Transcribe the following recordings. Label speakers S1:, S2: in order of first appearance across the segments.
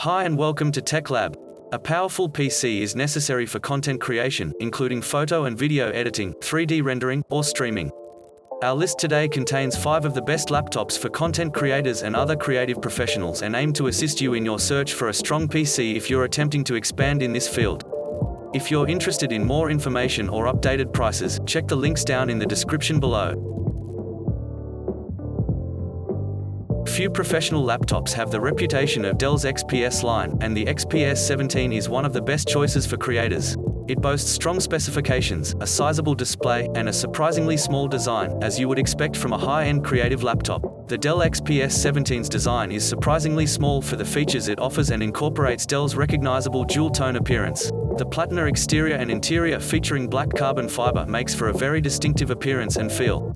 S1: Hi and welcome to Tech Lab. A powerful PC is necessary for content creation, including photo and video editing, 3D rendering, or streaming. Our list today contains 5 of the best laptops for content creators and other creative professionals and aim to assist you in your search for a strong PC if you're attempting to expand in this field. If you're interested in more information or updated prices, check the links down in the description below. Few professional laptops have the reputation of Dell's XPS line, and the XPS 17 is one of the best choices for creators. It boasts strong specifications, a sizable display, and a surprisingly small design, as you would expect from a high-end creative laptop. The Dell XPS 17's design is surprisingly small for the features it offers and incorporates Dell's recognizable dual-tone appearance. The platinum exterior and interior featuring black carbon fiber makes for a very distinctive appearance and feel.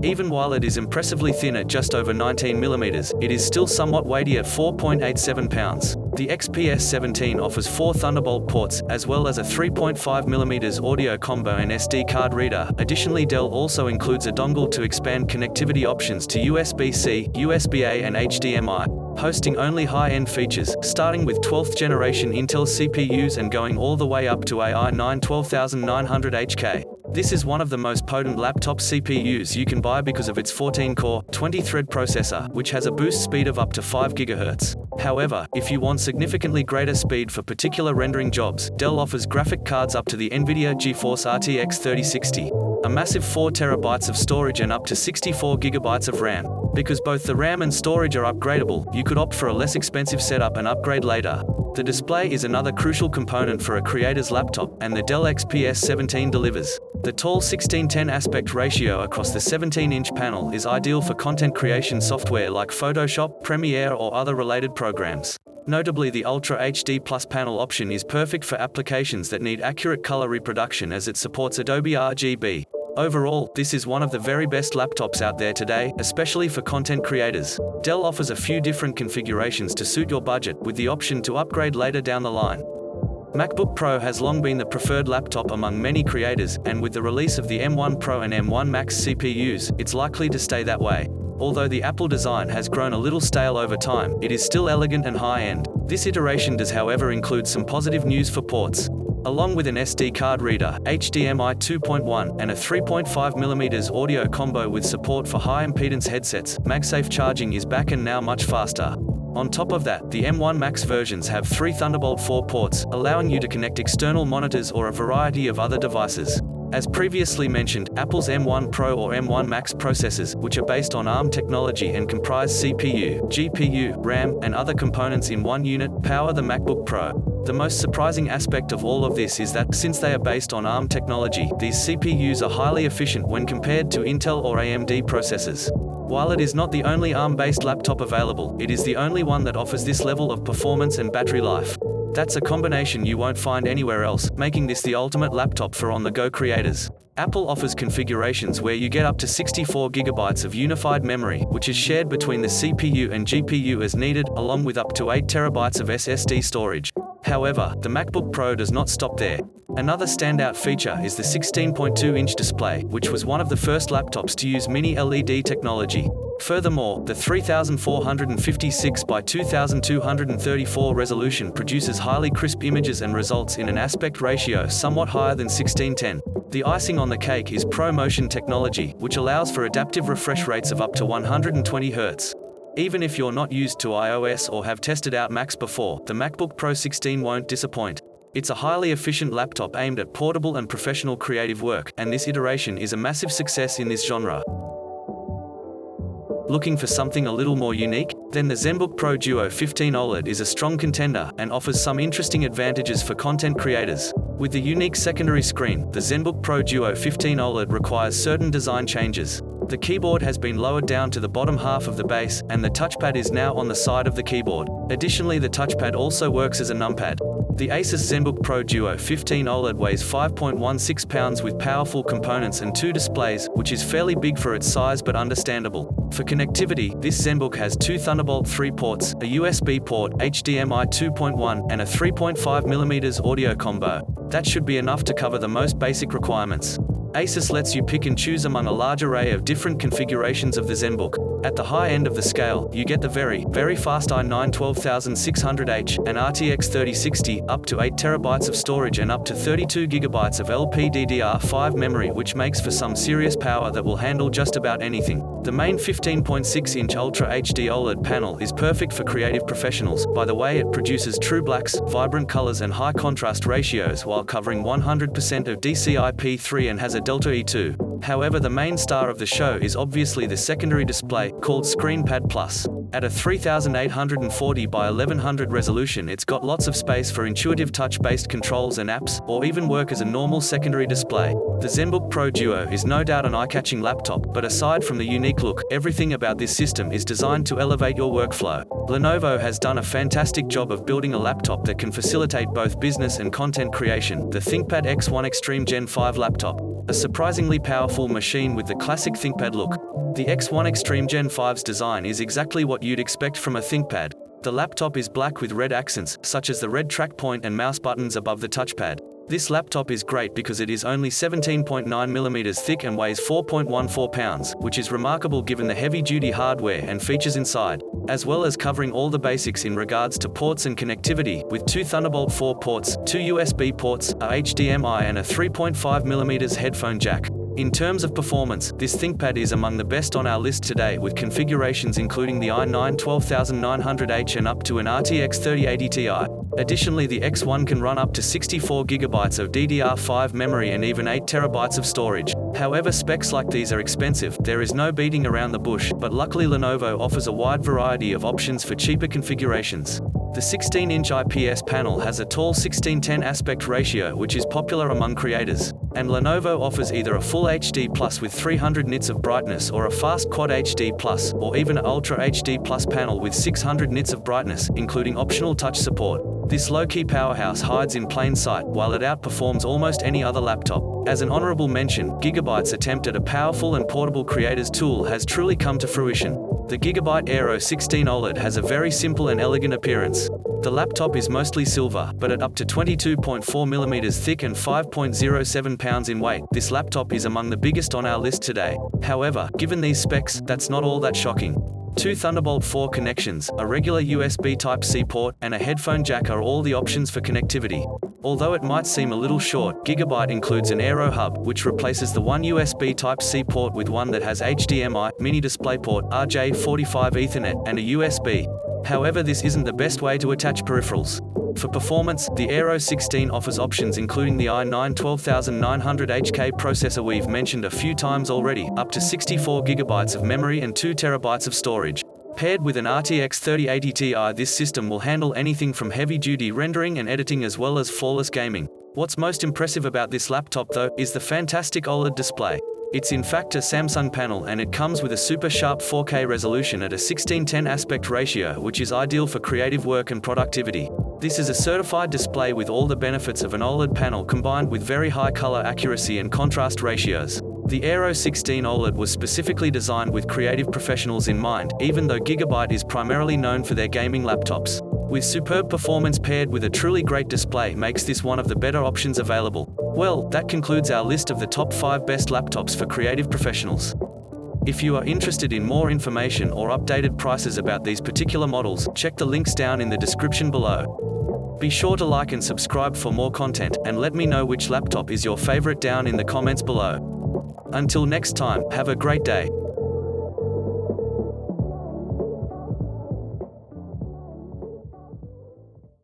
S1: Even while it is impressively thin at just over 19mm, it is still somewhat weighty at 4.87 pounds. The XPS 17 offers 4 Thunderbolt ports, as well as a 3.5mm audio combo and SD card reader. Additionally, Dell also includes a dongle to expand connectivity options to USB-C, USB-A and HDMI, hosting only high-end features, starting with 12th generation Intel CPUs and going all the way up to i9 12900HK. This is one of the most potent laptop CPUs you can buy because of its 14-core, 20-thread processor, which has a boost speed of up to 5 GHz. However, if you want significantly greater speed for particular rendering jobs, Dell offers graphic cards up to the NVIDIA GeForce RTX 3060, a massive 4 TB of storage and up to 64 GB of RAM. Because both the RAM and storage are upgradable, you could opt for a less expensive setup and upgrade later. The display is another crucial component for a creator's laptop, and the Dell XPS 17 delivers. The tall 16:10 aspect ratio across the 17-inch panel is ideal for content creation software like Photoshop, Premiere or other related programs. Notably, the Ultra HD Plus panel option is perfect for applications that need accurate color reproduction as it supports Adobe RGB. Overall, this is one of the very best laptops out there today, especially for content creators. Dell offers a few different configurations to suit your budget, with the option to upgrade later down the line. MacBook Pro has long been the preferred laptop among many creators, and with the release of the M1 Pro and M1 Max CPUs, it's likely to stay that way. Although the Apple design has grown a little stale over time, it is still elegant and high-end. This iteration does however include some positive news for ports. Along with an SD card reader, HDMI 2.1, and a 3.5mm audio combo with support for high-impedance headsets, MagSafe charging is back and now much faster. On top of that, the M1 Max versions have 3 Thunderbolt 4 ports, allowing you to connect external monitors or a variety of other devices. As previously mentioned, Apple's M1 Pro or M1 Max processors, which are based on ARM technology and comprise CPU, GPU, RAM, and other components in one unit, power the MacBook Pro. The most surprising aspect of all of this is that, since they are based on ARM technology, these CPUs are highly efficient when compared to Intel or AMD processors. While it is not the only ARM-based laptop available, it is the only one that offers this level of performance and battery life. That's a combination you won't find anywhere else, making this the ultimate laptop for on-the-go creators. Apple offers configurations where you get up to 64 GB of unified memory, which is shared between the CPU and GPU as needed, along with up to 8 TB of SSD storage. However, the MacBook Pro does not stop there. Another standout feature is the 16.2-inch display, which was one of the first laptops to use mini LED technology. Furthermore, the 3456 by 2234 resolution produces highly crisp images and results in an aspect ratio somewhat higher than 16:10. The icing on the cake is ProMotion technology, which allows for adaptive refresh rates of up to 120 Hz. Even if you're not used to iOS or have tested out Macs before, the MacBook Pro 16 won't disappoint. It's a highly efficient laptop aimed at portable and professional creative work, and this iteration is a massive success in this genre. Looking for something a little more unique? Then the Zenbook Pro Duo 15 OLED is a strong contender and offers some interesting advantages for content creators. With the unique secondary screen, the Zenbook Pro Duo 15 OLED requires certain design changes. The keyboard has been lowered down to the bottom half of the base, and the touchpad is now on the side of the keyboard. Additionally, the touchpad also works as a numpad. The Asus Zenbook Pro Duo 15 OLED weighs 5.16 pounds with powerful components and 2 displays, which is fairly big for its size but understandable. For connectivity, this Zenbook has 2 Thunderbolt 3 ports, a USB port, HDMI 2.1, and a 3.5mm audio combo. That should be enough to cover the most basic requirements. Asus lets you pick and choose among a large array of different configurations of the Zenbook. At the high end of the scale, you get the very fast i9 12600H, and RTX 3060, up to 8 TB of storage and up to 32 GB of LPDDR5 memory, which makes for some serious power that will handle just about anything. The main 15.6-inch Ultra HD OLED panel is perfect for creative professionals. By the way, it produces true blacks, vibrant colors and high contrast ratios while covering 100% of DCI-P3 and has a Delta E2. However, the main star of the show is obviously the secondary display, called ScreenPad Plus. At a 3840 by 1100 resolution, it's got lots of space for intuitive touch-based controls and apps, or even work as a normal secondary display. The Zenbook Pro Duo is no doubt an eye-catching laptop, but aside from the unique look, everything about this system is designed to elevate your workflow. Lenovo has done a fantastic job of building a laptop that can facilitate both business and content creation. The ThinkPad X1 Extreme Gen 5 laptop. A surprisingly powerful machine with the classic ThinkPad look. The X1 Extreme Gen 5's design is exactly what you'd expect from a ThinkPad. The laptop is black with red accents, such as the red track point and mouse buttons above the touchpad. This laptop is great because it is only 17.9mm thick and weighs 4.14 pounds, which is remarkable given the heavy-duty hardware and features inside, as well as covering all the basics in regards to ports and connectivity, with 2 Thunderbolt 4 ports, 2 USB ports, a HDMI and a 3.5mm headphone jack. In terms of performance, this ThinkPad is among the best on our list today, with configurations including the i9 12900H and up to an RTX 3080 Ti. Additionally, the X1 can run up to 64 GB of DDR5 memory and even 8 TB of storage. However, specs like these are expensive. There is no beating around the bush, but luckily Lenovo offers a wide variety of options for cheaper configurations. The 16-inch IPS panel has a tall 16:10 aspect ratio, which is popular among creators. And Lenovo offers either a Full HD Plus with 300 nits of brightness or a fast Quad HD Plus, or even an Ultra HD Plus panel with 600 nits of brightness, including optional touch support. This low-key powerhouse hides in plain sight, while it outperforms almost any other laptop. As an honorable mention, Gigabyte's attempt at a powerful and portable creators tool has truly come to fruition. The Gigabyte Aero 16 OLED has a very simple and elegant appearance. The laptop is mostly silver, but at up to 22.4mm thick and 5.07 pounds in weight, this laptop is among the biggest on our list today. However, given these specs, that's not all that shocking. 2 Thunderbolt 4 connections, a regular USB Type-C port, and a headphone jack are all the options for connectivity. Although it might seem a little short, Gigabyte includes an Aero hub, which replaces the one USB Type-C port with one that has HDMI, mini DisplayPort, RJ45 Ethernet, and a USB. However, this isn't the best way to attach peripherals. For performance, the Aero 16 offers options including the i9 12900HK processor we've mentioned a few times already, up to 64 GB of memory and 2 TB of storage. Paired with an RTX 3080 Ti, this system will handle anything from heavy-duty rendering and editing as well as flawless gaming. What's most impressive about this laptop though, is the fantastic OLED display. It's in fact a Samsung panel, and it comes with a super sharp 4K resolution at a 16:10 aspect ratio, which is ideal for creative work and productivity. This is a certified display with all the benefits of an OLED panel combined with very high color accuracy and contrast ratios. The Aero 16 OLED was specifically designed with creative professionals in mind, even though Gigabyte is primarily known for their gaming laptops. With superb performance paired with a truly great display makes this one of the better options available. Well, that concludes our list of the top 5 best laptops for creative professionals. If you are interested in more information or updated prices about these particular models, check the links down in the description below. Be sure to like and subscribe for more content, and let me know which laptop is your favorite down in the comments below. Until next time, have a great day.